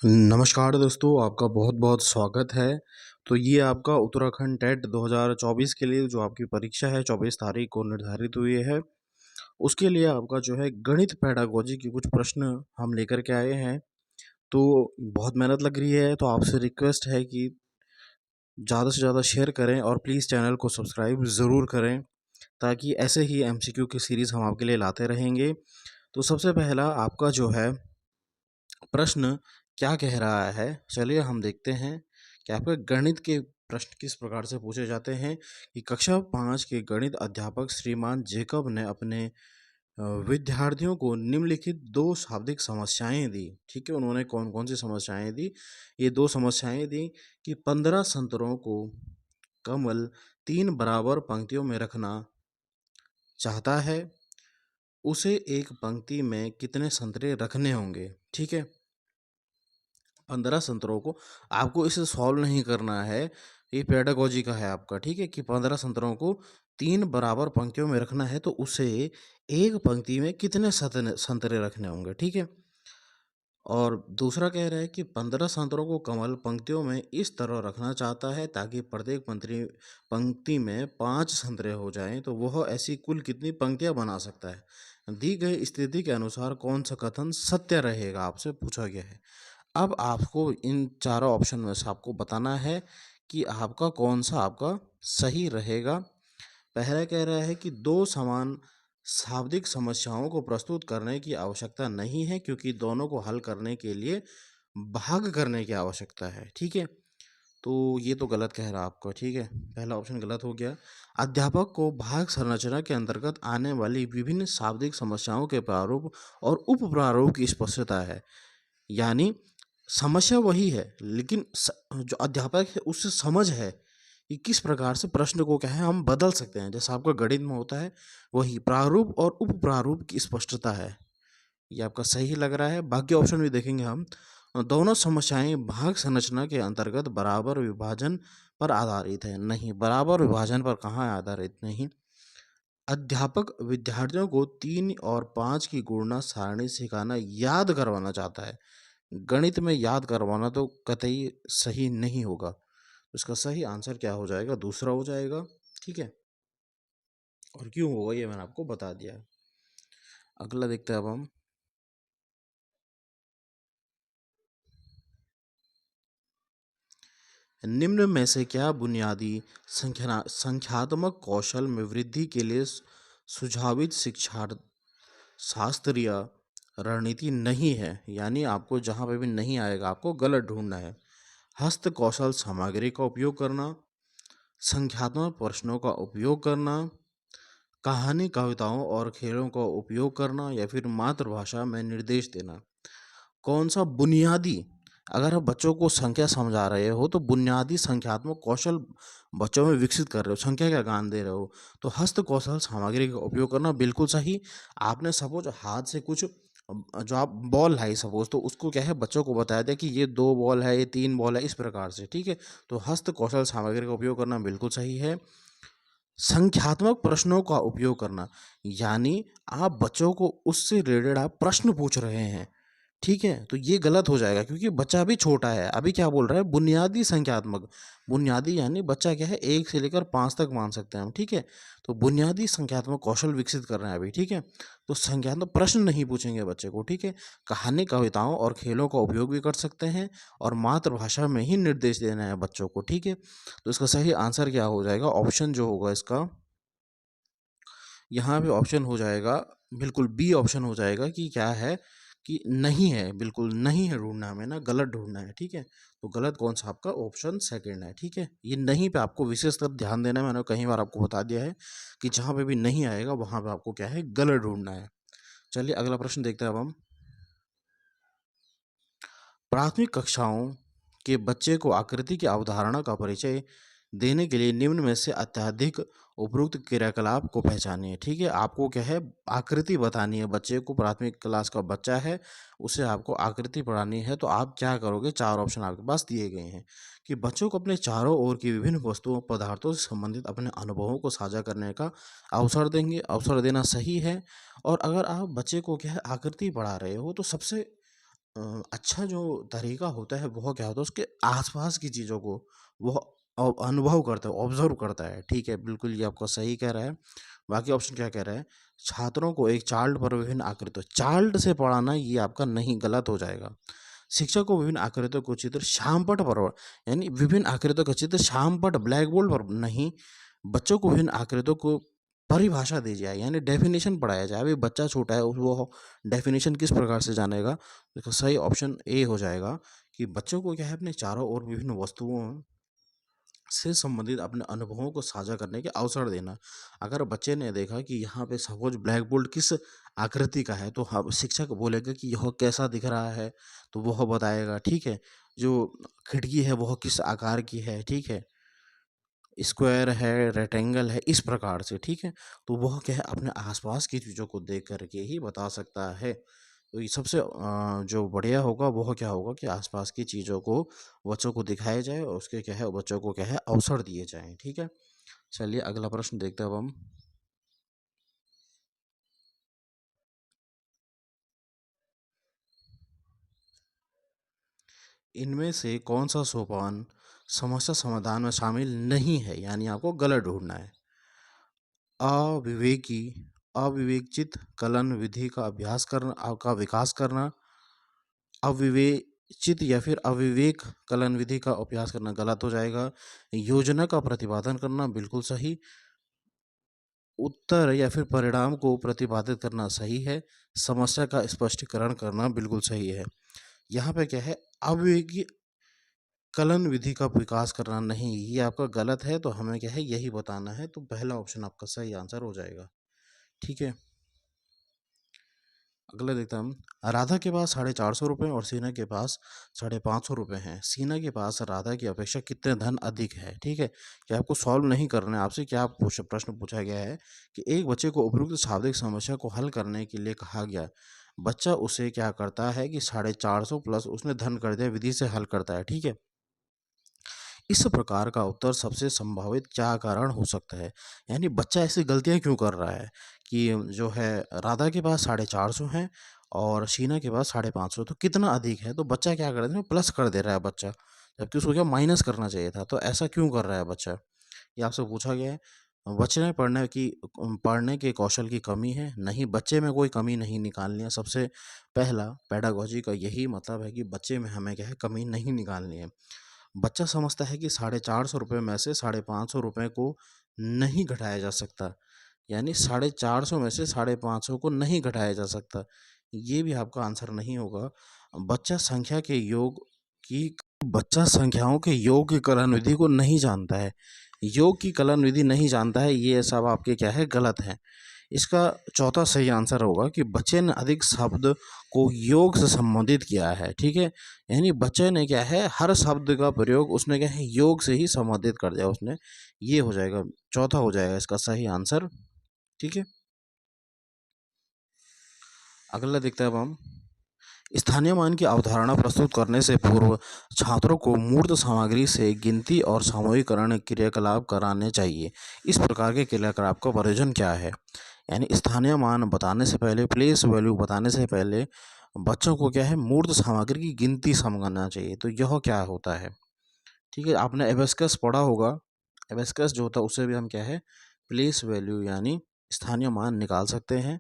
नमस्कार दोस्तों, आपका बहुत-बहुत स्वागत है। तो ये आपका उत्तराखंड टेट 2024 के लिए जो आपकी परीक्षा है 24 तारीख को निर्धारित हुई है, उसके लिए आपका जो है गणित पेडागोजी के कुछ प्रश्न हम लेकर के आए हैं। तो बहुत मेहनत लग रही है, तो आपसे रिक्वेस्ट है कि ज़्यादा से ज़्यादा शेयर करें और प्लीज़ चैनल को सब्सक्राइब ज़रूर करें, ताकि ऐसे ही एमसीक्यू की सीरीज़ हम आपके लिए लाते रहेंगे। तो सबसे पहला आपका जो है प्रश्न क्या कह रहा है, चलिए हम देखते हैं कि आपके गणित के प्रश्न किस प्रकार से पूछे जाते हैं। कि कक्षा 5 के गणित अध्यापक श्रीमान जेकब ने अपने विद्यार्थियों को निम्नलिखित दो शाब्दिक समस्याएं दी। ठीक है, उन्होंने कौन कौन सी समस्याएं दी? ये दो समस्याएं दी कि 15 संतरों को कमल 3 बराबर पंक्तियों में रखना चाहता है, उसे एक पंक्ति में कितने संतरे रखने होंगे। ठीक है, 15 संतरों को आपको इसे सॉल्व नहीं करना है, ये पेडागोजी का है आपका। ठीक है, कि 15 संतरों को 3 बराबर पंक्तियों में रखना है, तो उसे एक पंक्ति में कितने संतरे रखने होंगे। ठीक है, और दूसरा कह रहा है कि 15 संतरों को कमल पंक्तियों में इस तरह रखना चाहता है ताकि प्रत्येक पंक्ति में 5 संतरे हो जाएं, तो वह ऐसी कुल कितनी पंक्तियां बना सकता है। दी गई स्थिति के अनुसार कौन सा कथन सत्य रहेगा, आपसे पूछा गया है। अब आपको इन चारों ऑप्शन में से आपको बताना है कि आपका कौन सा आपका सही रहेगा। पहला कह रहा है कि दो समान शाब्दिक समस्याओं को प्रस्तुत करने की आवश्यकता नहीं है, क्योंकि दोनों को हल करने के लिए भाग करने की आवश्यकता है। ठीक है, तो ये तो गलत कह रहा आपको। ठीक है, पहला ऑप्शन गलत हो गया। अध्यापक को भाग संरचना के अंतर्गत आने वाली विभिन्न शाब्दिक समस्याओं के प्रारूप और उप प्रारूप की स्पष्टता है। यानी समस्या वही है, लेकिन जो अध्यापक है उससे समझ है कि किस प्रकार से प्रश्न को क्या है हम बदल सकते हैं। जैसा आपका गणित में होता है, वही प्रारूप और उप प्रारूप की स्पष्टता है। ये आपका सही लग रहा है। बाकी ऑप्शन भी देखेंगे हम। दोनों समस्याएं भाग संरचना के अंतर्गत बराबर विभाजन पर आधारित है। नहीं, बराबर विभाजन पर कहाँ आधारित नहीं। अध्यापक विद्यार्थियों को 3 और 5 की गुणा सारणी सिखाना याद करवाना चाहता है। गणित में याद करवाना तो कतई सही नहीं होगा। इसका सही आंसर क्या हो जाएगा? दूसरा हो जाएगा। ठीक है, और क्यों होगा ये मैंने आपको बता दिया है। अगला देखते हैं अब हम। निम्न में से क्या बुनियादी संख्यात्मक कौशल में वृद्धि के लिए सुझावित शिक्षा शास्त्रीय रणनीति नहीं है? यानी आपको जहाँ पे भी नहीं आएगा आपको गलत ढूंढना है। हस्त कौशल सामग्री का उपयोग करना, संख्यात्मक प्रश्नों का उपयोग करना, कहानी कविताओं और खेलों का उपयोग करना, या फिर मातृभाषा में निर्देश देना। कौन सा बुनियादी, अगर आप बच्चों को संख्या समझा रहे हो तो बुनियादी संख्यात्मक कौशल बच्चों में विकसित कर रहे हो, संख्या का ज्ञान दे रहे हो, तो हस्त कौशल सामग्री का उपयोग करना बिल्कुल सही। आपने सपोज हाथ से कुछ जो आप बॉल लाई सपोज, तो उसको क्या है बच्चों को बताया दिया कि ये 2 बॉल है, ये 3 बॉल है, इस प्रकार से। ठीक है, तो हस्त कौशल सामग्री का उपयोग करना बिल्कुल सही है। संख्यात्मक प्रश्नों का उपयोग करना, यानी आप बच्चों को उससे रिलेटेड आप प्रश्न पूछ रहे हैं। ठीक है, तो ये गलत हो जाएगा क्योंकि बच्चा अभी छोटा है। अभी क्या बोल रहा है? बुनियादी संख्यात्मक। बुनियादी यानी बच्चा क्या है 1 से लेकर 5 तक मान सकते हैं हम। ठीक है, तो बुनियादी संख्यात्मक कौशल विकसित कर रहे हैं अभी। ठीक है, तो संख्यात्मक प्रश्न नहीं पूछेंगे बच्चे को। ठीक है, कहानी कविताओं और खेलों का उपयोग भी कर सकते हैं, और मातृभाषा में ही निर्देश देना है बच्चों को। ठीक है, तो इसका सही आंसर क्या हो जाएगा? ऑप्शन जो होगा इसका, यहाँ पे ऑप्शन हो जाएगा बिल्कुल बी ऑप्शन हो जाएगा। कि क्या है कि नहीं है, बिल्कुल नहीं है ढूंढना, हमें ना गलत ढूंढना है। ठीक है, तो गलत कौन सा? आपका ऑप्शन सेकंड है। ठीक है, ये नहीं पे आपको विशेषकर ध्यान देना है। मैंने कई बार आपको बता दिया है कि जहाँ पे भी नहीं आएगा वहाँ पे आपको क्या है गलत ढूंढना है। चलिए अगला प्रश्न देखते हैं अब हम। प्राथमिक कक्षाओं के बच्चे को आकृति की अवधारणा का परिचय देने के लिए निम्न में से अत्यधिक उपयुक्त क्रियाकलाप को पहचानिए। ठीक है, आपको क्या है आकृति बतानी है बच्चे को। प्राथमिक क्लास का बच्चा है, उसे आपको आकृति पढ़ानी है, तो आप क्या करोगे? 4 ऑप्शन आपके पास दिए गए हैं कि बच्चों को अपने चारों ओर की विभिन्न वस्तुओं पदार्थों से संबंधित अपने अनुभवों को साझा करने का अवसर देंगे। अवसर देना सही है। और अगर आप बच्चे को क्या है आकृति पढ़ा रहे हो, तो सबसे अच्छा जो तरीका होता है वो क्या होता है, उसके आसपास की चीज़ों को वो अनुभव करता है, ऑब्जर्व करता है। ठीक है, बिल्कुल ये आपका सही कह रहा है। बाकी ऑप्शन क्या कह रहा है, छात्रों को एक चार्ट पर विभिन्न आकृतियों, चार्ट से पढ़ाना ये आपका नहीं, गलत हो जाएगा। शिक्षक को विभिन्न आकृतियों को चित्र श्यामपट्ट पर, यानी विभिन्न आकृतियों का चित्र श्यामपट्ट ब्लैक बोर्ड पर नहीं, बच्चों को विभिन्न आकृतियों को परिभाषा दी जाए, यानी डेफिनेशन पढ़ाया जाए। अभी बच्चा छोटा है, वो डेफिनेशन किस प्रकार से जानेगा। देखो सही ऑप्शन ए हो जाएगा कि बच्चों को क्या है, अपने चारों ओर विभिन्न वस्तुओं से संबंधित अपने अनुभवों को साझा करने के अवसर देना। अगर बच्चे ने देखा कि यहाँ पे सपोज ब्लैक बोर्ड किस आकृति का है, तो हम शिक्षक बोलेगा कि यह कैसा दिख रहा है, तो वह बताएगा। ठीक है, जो खिड़की है वह किस आकार की है, ठीक है, स्क्वायर है, रेक्टेंगल है, इस प्रकार से। ठीक है, तो वह क्या है, अपने आसपास की चीज़ों को देख करके ही बता सकता है। तो ये सबसे जो बढ़िया होगा वह क्या होगा कि आसपास की चीज़ों को बच्चों को दिखाया जाए और उसके क्या है, बच्चों को क्या है, अवसर दिए जाएं। ठीक है, चलिए अगला प्रश्न देखते हैं अब हम। इनमें से कौन सा सोपान समस्या समाधान में शामिल नहीं है, यानी आपको गलत ढूंढना है। अविवेकी, अविवेचित कलन विधि का अभ्यास करना, का विकास करना, अविवेचित या फिर अविवेक कलन विधि का अभ्यास करना, गलत हो जाएगा। योजना का प्रतिपादन करना, बिल्कुल सही। उत्तर या फिर परिणाम को प्रतिपादित करना, सही है। समस्या का स्पष्टीकरण करना, बिल्कुल सही है। यहाँ पे क्या है, अविवेकी कलन विधि का विकास करना, नहीं, ये आपका गलत है। तो हमें क्या है, यही बताना है। तो पहला ऑप्शन आपका सही आंसर हो जाएगा। ठीक है, अगला देखते हैं हम। राधा के पास 450 रुपये और सीना के पास 550 रुपये हैं। सीना के पास राधा की अपेक्षा कितने धन अधिक है। ठीक है, क्या आपको सॉल्व नहीं करना है, आपसे क्या प्रश्न पूछा गया है कि एक बच्चे को उपयुक्त शाब्दिक समस्या को हल करने के लिए कहा गया। बच्चा उसे क्या करता है कि 450 प्लस उसने धन कर दिया, विधि से हल करता है। ठीक है, इस प्रकार का उत्तर सबसे संभावित क्या कारण हो सकता है, यानी बच्चा ऐसी गलतियां क्यों कर रहा है कि जो है राधा के पास 450 हैं और शीना के पास 550, तो कितना अधिक है। तो बच्चा क्या कर रहा है, प्लस कर दे रहा है बच्चा, जबकि उसको क्या माइनस करना चाहिए था। तो ऐसा क्यों कर रहा है बच्चा, ये आपसे पूछा गया है। बच्चे में पढ़ने के कौशल की कमी है, नहीं, बच्चे में कोई कमी नहीं निकालनी है। सबसे पहला पेडागोजी का यही मतलब है कि बच्चे में हमें क्या है, कमी नहीं निकालनी है। बच्चा समझता है कि 450 रुपये में से 550 रुपये को नहीं घटाया जा सकता, यानी 450 में से 550 को नहीं घटाया जा सकता। ये भी आपका आंसर नहीं होगा। बच्चा संख्या के योग की बच्चा संख्याओं के योग की कलन विधि को नहीं जानता है, योग की कलन विधि नहीं जानता है, ये सब आपके क्या है, गलत है। इसका चौथा सही आंसर होगा कि बच्चे ने अधिक शब्द को योग से संबंधित किया है। ठीक है, यानी बच्चे ने क्या है, हर शब्द का प्रयोग उसने क्या है, योग से ही संबंधित कर दिया उसने। ये हो जाएगा, चौथा हो जाएगा इसका सही आंसर। ठीक है, अगला देखते हैं अब हम। स्थानीय मान की अवधारणा प्रस्तुत करने से पूर्व छात्रों को मूर्त सामग्री से गिनती और सामूहिकरण क्रियाकलाप कराने चाहिए। इस प्रकार के क्रियाकलाप का प्रयोजन क्या है, यानी स्थानीय मान बताने से पहले, प्लेस वैल्यू बताने से पहले बच्चों को क्या है, मूर्त सामग्री की गिनती समझना चाहिए। तो यह क्या होता है। ठीक है, आपने एबेस्कस पढ़ा होगा। एबेस्कस जो होता है उससे भी हम क्या है, प्लेस वैल्यू यानी स्थानीय मान निकाल सकते हैं।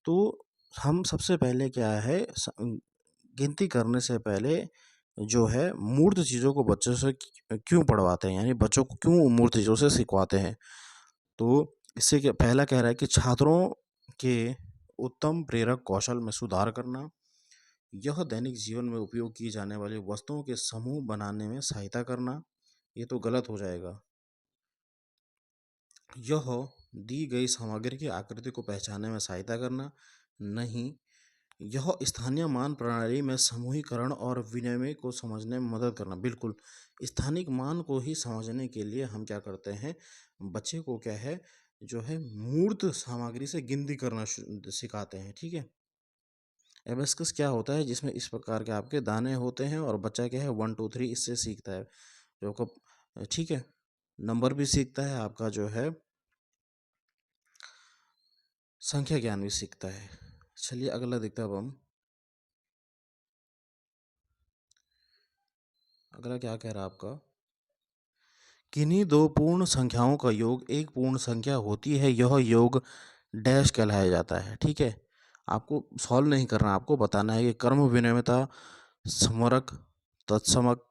तो हम सबसे पहले क्या है, गिनती करने से पहले जो है मूर्त चीज़ों को बच्चों से क्यों पढ़वाते हैं, यानी बच्चों को क्यों मूर्त चीज़ों से सिखवाते हैं। तो इससे क्या, पहला कह रहा है कि छात्रों के उत्तम प्रेरक कौशल में सुधार करना, यह दैनिक जीवन में उपयोग की जाने वाली वस्तुओं के समूह बनाने में सहायता करना, ये तो गलत हो जाएगा। यह दी गई सामग्री की आकृति को पहचानने में सहायता करना, नहीं। यह स्थानीय मान प्रणाली में समूहीकरण और विनिमय को समझने में मदद करना, बिल्कुल। स्थानिक मान को ही समझने के लिए हम क्या करते हैं, बच्चे को क्या है, जो है मूर्त सामग्री से गिनती करना सिखाते हैं। ठीक है, एबेस्कस क्या होता है, जिसमें इस प्रकार के आपके दाने होते हैं और बच्चा क्या है 1 2 3 इससे सीखता है, जो को ठीक है, नंबर भी सीखता है, आपका जो है संख्या ज्ञान भी सीखता है। चलिए अगला देखते हैं अब हम। अगला क्या कह रहा है आपका, किन्हीं दो पूर्ण संख्याओं का योग एक पूर्ण संख्या होती है, यह योग डैश कहलाया जाता है। ठीक है, आपको सॉल्व नहीं करना, आपको बताना है कि कर्म विनिमयता, समरक, तत्समक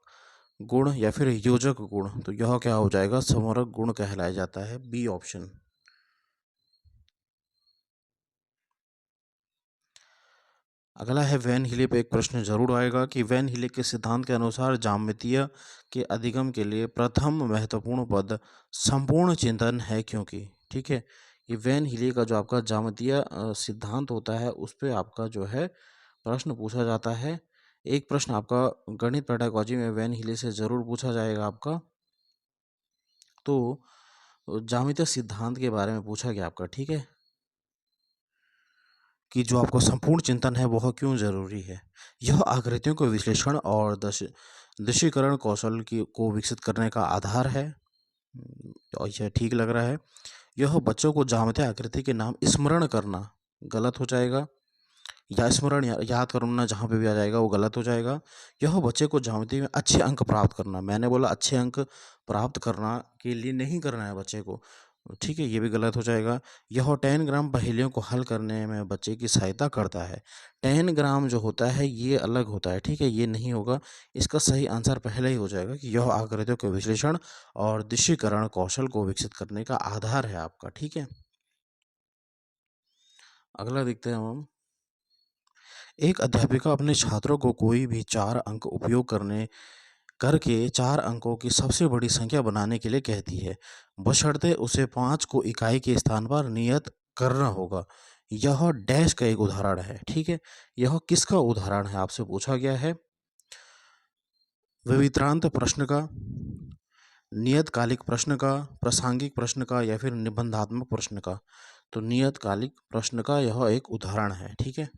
गुण या फिर योजक गुण। तो यह क्या हो जाएगा, समरक गुण कहलाया जाता है, बी ऑप्शन। अगला है वैन हीले पे एक प्रश्न जरूर आएगा कि वैन हीले के सिद्धांत के अनुसार ज्यामितीय के अधिगम के लिए प्रथम महत्वपूर्ण पद संपूर्ण चिंतन है, क्योंकि। ठीक है, ये वैन हीले का जो आपका ज्यामितीय सिद्धांत होता है उस पे आपका जो है प्रश्न पूछा जाता है। एक प्रश्न आपका गणित पेडागोजी में वैन हीले से जरूर पूछा जाएगा आपका। तो ज्यामितीय सिद्धांत के बारे में पूछा गया आपका। ठीक है, कि जो आपको संपूर्ण चिंतन है वह क्यों जरूरी है। यह आकृतियों के विश्लेषण और दृश्यीकरण कौशल की को विकसित करने का आधार है। और यह ठीक लग रहा है। यह बच्चों को ज्यामितीय आकृति के नाम स्मरण करना गलत हो जाएगा, या स्मरण याद करना जहाँ पे भी आ जाएगा वो गलत हो जाएगा। यह बच्चे को ज्यामिति में अच्छे अंक प्राप्त करना, मैंने बोला अच्छे अंक प्राप्त करना के लिए नहीं करना है बच्चे को। ठीक है, ये भी गलत हो जाएगा। यह 10 ग्राम पहेलियों को हल करने में बच्चे की सहायता करता है। 10 ग्राम जो होता है ये अलग होता है। ठीक है, ये नहीं होगा। इसका सही आंसर पहले ही हो जाएगा कि यह आकृतियों के विश्लेषण और दृश्यीकरण कौशल को विकसित करने का आधार है आपका। ठीक है, अगला देखते हैं हम। एक अध्यापिका अपने छात्रों को कोई भी 4 अंक उपयोग करने करके 4 अंकों की सबसे बड़ी संख्या बनाने के लिए कहती है, बशर्ते उसे 5 को इकाई के स्थान पर नियत करना होगा। यह डैश का एक उदाहरण है। ठीक है, यह किसका उदाहरण है आपसे पूछा गया है, विवित्रांत प्रश्न का, नियतकालिक प्रश्न का, प्रासंगिक प्रश्न का, या फिर निबंधात्मक प्रश्न का। तो नियतकालिक प्रश्न का यह एक उदाहरण है। ठीक है,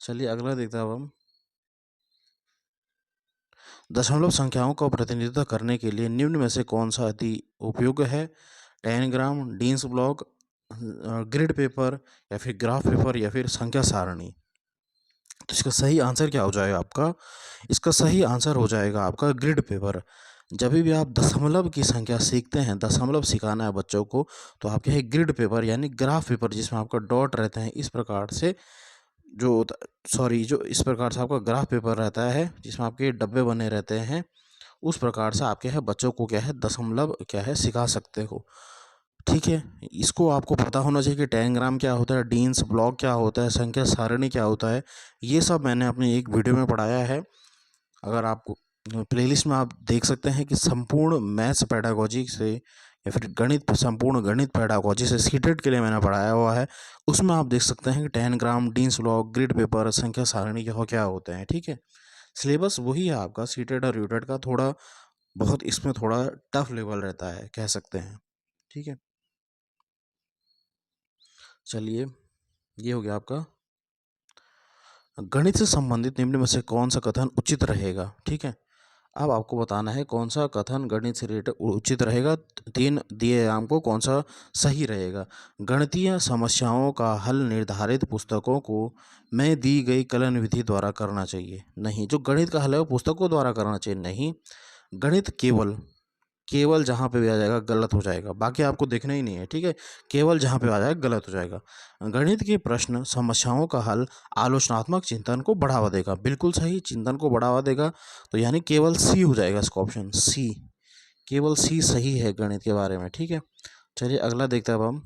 चलिए अगला देखते हैं अब हम। दशमलव संख्याओं का प्रतिनिधित्व करने के लिए निम्न में से कौन सा अति उपयोगी है, 10 ग्राम, डीन्स ब्लॉक, ग्रिड पेपर, या फिर ग्राफ पेपर, या फिर संख्या सारणी। तो इसका सही आंसर क्या हो जाएगा आपका, इसका सही आंसर हो जाएगा आपका ग्रिड पेपर। जब भी आप दशमलव की संख्या सीखते हैं, दशमलव सिखाना है बच्चों को, तो आपके है ग्रिड पेपर यानी ग्राफ पेपर, जिसमें आपका डॉट रहते हैं इस प्रकार से, जो सॉरी जो इस प्रकार से आपका ग्राफ पेपर रहता है जिसमें आपके डब्बे बने रहते हैं, उस प्रकार से आपके है बच्चों को क्या है दशमलव क्या है सिखा सकते हो। ठीक है, इसको आपको पता होना चाहिए कि 10 ग्राम क्या होता है, डीन्स ब्लॉक क्या होता है, संख्या सारणी क्या होता है। ये सब मैंने अपनी एक वीडियो में पढ़ाया है। अगर आपको प्लेलिस्ट में आप देख सकते हैं कि संपूर्ण मैथ्स पेडागोजी से या फिर गणित संपूर्ण गणित पेडागोजी से सीटेट के लिए मैंने पढ़ाया हुआ है। उसमें आप देख सकते हैं कि 10 ग्राम, डीन्स ब्लॉक, ग्रिड पेपर, संख्या सारणी यह क्या होते हैं। ठीक है, सिलेबस वही है आपका सीटेट और यूटेट का, थोड़ा बहुत इसमें थोड़ा टफ लेवल रहता है कह सकते हैं। ठीक है, चलिए ये हो गया आपका। गणित से संबंधित निम्न में से कौन सा कथन उचित रहेगा। ठीक है, अब आपको बताना है कौन सा कथन गणित से रिलेटेड उचित रहेगा। 3 दिए हैं आपको, कौन सा सही रहेगा। गणितीय समस्याओं का हल निर्धारित पुस्तकों को में दी गई कलन विधि द्वारा करना चाहिए। नहीं, जो गणित का हल है वो पुस्तकों द्वारा करना चाहिए। नहीं, गणित केवल केवल जहाँ पे भी आ जाएगा गलत हो जाएगा, बाकी आपको देखना ही नहीं है। ठीक है, केवल जहाँ पे आ जाएगा गलत हो जाएगा। गणित के प्रश्न समस्याओं का हल आलोचनात्मक चिंतन को बढ़ावा देगा, बिल्कुल सही, चिंतन को बढ़ावा देगा। तो यानी केवल सी हो जाएगा इसका ऑप्शन सी, केवल सी सही है गणित के बारे में। ठीक है, चलिए अगला देखते हैं अब हम।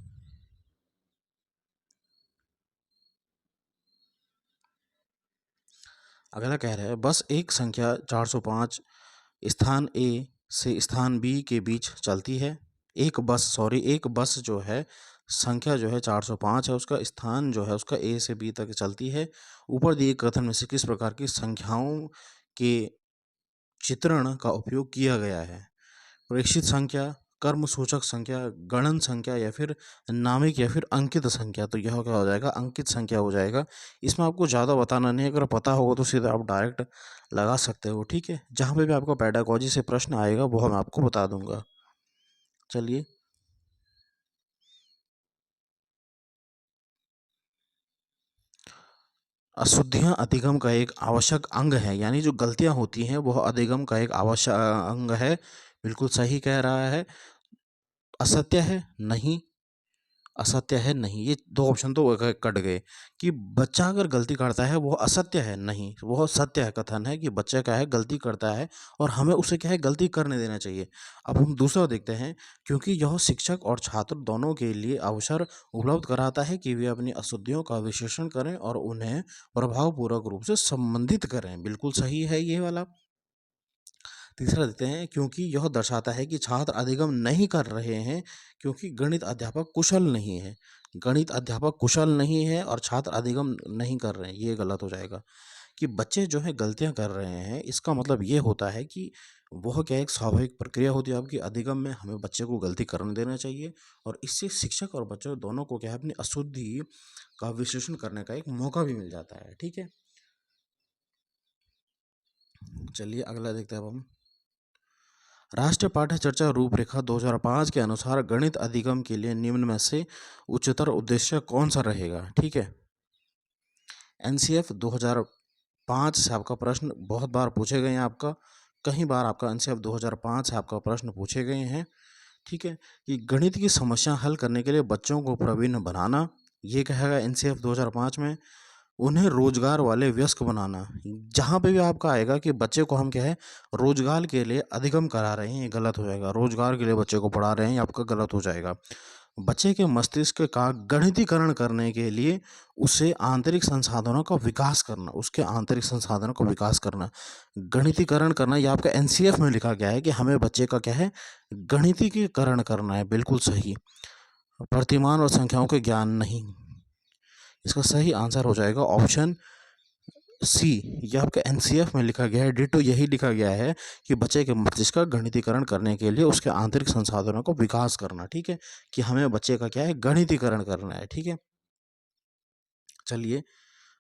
अगला कह रहे हैं बस एक संख्या 405 स्थान ए से स्थान बी के बीच चलती है। एक बस जो है संख्या जो है 405 है, उसका स्थान जो है उसका ए से बी तक चलती है। ऊपर दिए कथन में से किस प्रकार की संख्याओं के चित्रण का उपयोग किया गया है, प्रेक्षित संख्या, कर्म सूचक संख्या, गणन संख्या, या फिर नामिक या फिर अंकित संख्या। तो यह क्या हो जाएगा, अंकित संख्या हो जाएगा। इसमें आपको ज़्यादा बताना नहीं है, अगर पता होगा तो सीधा आप डायरेक्ट लगा सकते हो। ठीक है, जहाँ पे भी आपको पेडागोजी से प्रश्न आएगा वो मैं आपको बता दूंगा। चलिए अशुद्धियाँ अधिगम का एक आवश्यक अंग है, यानी जो गलतियाँ होती हैं वह अधिगम का एक आवश्यक अंग है। बिल्कुल सही कह रहा है। असत्य है? नहीं। असत्य है? नहीं। ये 2 ऑप्शन तो कट गए कि बच्चा अगर गलती करता है वो असत्य है? नहीं, वह सत्य है, कथन है कि बच्चा क्या है गलती करता है और हमें उसे क्या है गलती करने देना चाहिए। अब हम दूसरा देखते हैं, क्योंकि यह शिक्षक और छात्र दोनों के लिए अवसर उपलब्ध कराता है कि वे अपनी अशुद्धियों का विश्लेषण करें और उन्हें प्रभावपूर्वक रूप से संबंधित करें। बिल्कुल सही है ये वाला। तीसरा देते हैं, क्योंकि यह दर्शाता है कि छात्र अधिगम नहीं कर रहे हैं क्योंकि गणित अध्यापक कुशल नहीं है। गणित अध्यापक कुशल नहीं है और छात्र अधिगम नहीं कर रहे हैं, ये गलत हो जाएगा। कि बच्चे जो है गलतियां कर रहे हैं, इसका मतलब ये होता है कि वह क्या एक स्वाभाविक प्रक्रिया होती है आपकी अधिगम में, हमें बच्चे को गलती करने देना चाहिए और इससे शिक्षक और बच्चे दोनों को क्या है अपनी अशुद्धि का विश्लेषण करने का एक मौका भी मिल जाता है। ठीक है, चलिए अगला देखते हैं अब हम। राष्ट्रीय पाठ्य चर्चा रूपरेखा 2005 के अनुसार गणित अधिगम के लिए निम्न में से उच्चतर उद्देश्य कौन सा रहेगा? ठीक है, एनसीएफ 2005 से आपका प्रश्न बहुत बार पूछे गए हैं, आपका कई बार आपका एनसीएफ 2005 से आपका प्रश्न पूछे गए हैं। ठीक है, कि गणित की समस्या हल करने के लिए बच्चों को प्रवीण बनाना, ये कहेगा एनसीएफ 2005 में। उन्हें रोजगार वाले वयस्क बनाना, जहाँ पे भी आपका आएगा कि बच्चे को हम क्या है रोजगार के लिए अधिगम करा रहे हैं, ये गलत हो जाएगा। रोजगार के लिए बच्चे को पढ़ा रहे हैं, ये आपका गलत हो जाएगा। बच्चे के मस्तिष्क का गणितीकरण करने के लिए उसे आंतरिक संसाधनों का विकास करना, उसके आंतरिक संसाधनों का विकास करना, गणितीकरण करना, ये आपका एनसीएफ में लिखा गया है कि हमें बच्चे का क्या है गणितीकरण करना है। बिल्कुल सही। प्रतिमान और संख्याओं के ज्ञान नहीं, इसका सही आंसर हो जाएगा ऑप्शन सी। ये आपका एनसीएफ में लिखा गया है, डिटो यही लिखा गया है कि बच्चे के मस्तिष्क का गणितीकरण करने के लिए उसके आंतरिक संसाधनों को विकास करना। ठीक है, कि हमें बच्चे का क्या है गणितीकरण करना है। ठीक है, चलिए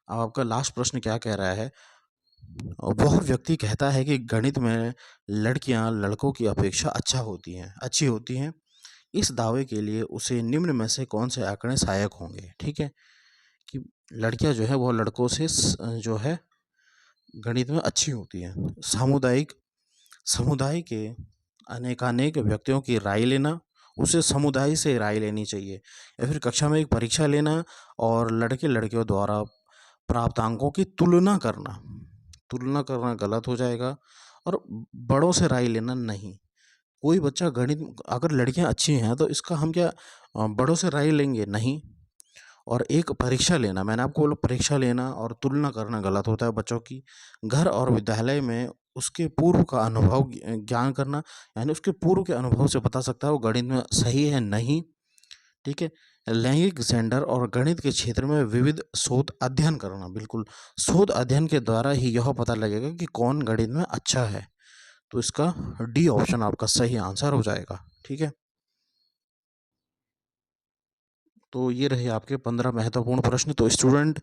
अब आपका लास्ट प्रश्न क्या कह रहा है। वह व्यक्ति कहता है कि गणित में लड़कियां लड़कों की अपेक्षा अच्छी होती हैं। इस दावे के लिए उसे निम्न में से कौन से आंकड़े सहायक होंगे? ठीक है, कि लड़कियां जो है वो लड़कों से जो है गणित में अच्छी होती हैं। समुदाय के अनेकानेक व्यक्तियों की राय लेना, उसे समुदाय से राय लेनी चाहिए, या फिर कक्षा में एक परीक्षा लेना और लड़के लड़कियों द्वारा प्राप्त अंकों की तुलना करना गलत हो जाएगा। और बड़ों से राय लेना नहीं। कोई बच्चा गणित, अगर लड़कियां अच्छी हैं तो इसका हम क्या बड़ों से राय लेंगे? नहीं। और एक परीक्षा लेना, मैंने आपको बोला परीक्षा लेना और तुलना करना गलत होता है बच्चों की। घर और विद्यालय में उसके पूर्व का अनुभव ज्ञान करना, यानी उसके पूर्व के अनुभव से बता सकता है वो गणित में सही है नहीं। ठीक है, लैंगिक जेंडर और गणित के क्षेत्र में विविध शोध अध्ययन करना, बिल्कुल शोध अध्ययन के द्वारा ही यह पता लगेगा कि कौन गणित में अच्छा है। तो इसका डी ऑप्शन आपका सही आंसर हो जाएगा। ठीक है, तो ये रहे आपके 15 महत्वपूर्ण प्रश्न। तो स्टूडेंट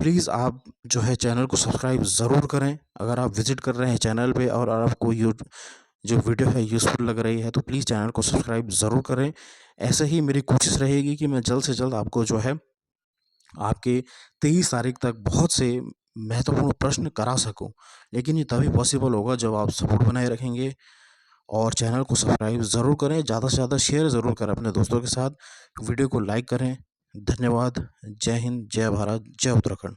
प्लीज़ आप जो है चैनल को सब्सक्राइब ज़रूर करें। अगर आप विजिट कर रहे हैं चैनल पे और आपको जो वीडियो है यूज़फुल लग रही है तो प्लीज़ चैनल को सब्सक्राइब ज़रूर करें। ऐसे ही मेरी कोशिश रहेगी कि मैं जल्द से जल्द आपको जो है आपके 23 तारीख तक बहुत से महत्वपूर्ण प्रश्न करा सकूं। लेकिन ये तभी पॉसिबल होगा जब आप सपोर्ट बनाए रखेंगे और चैनल को सब्सक्राइब ज़रूर करें, ज़्यादा से ज़्यादा शेयर ज़रूर करें अपने दोस्तों के साथ, वीडियो को लाइक करें। धन्यवाद। जय हिंद, जय भारत, जय उत्तराखंड।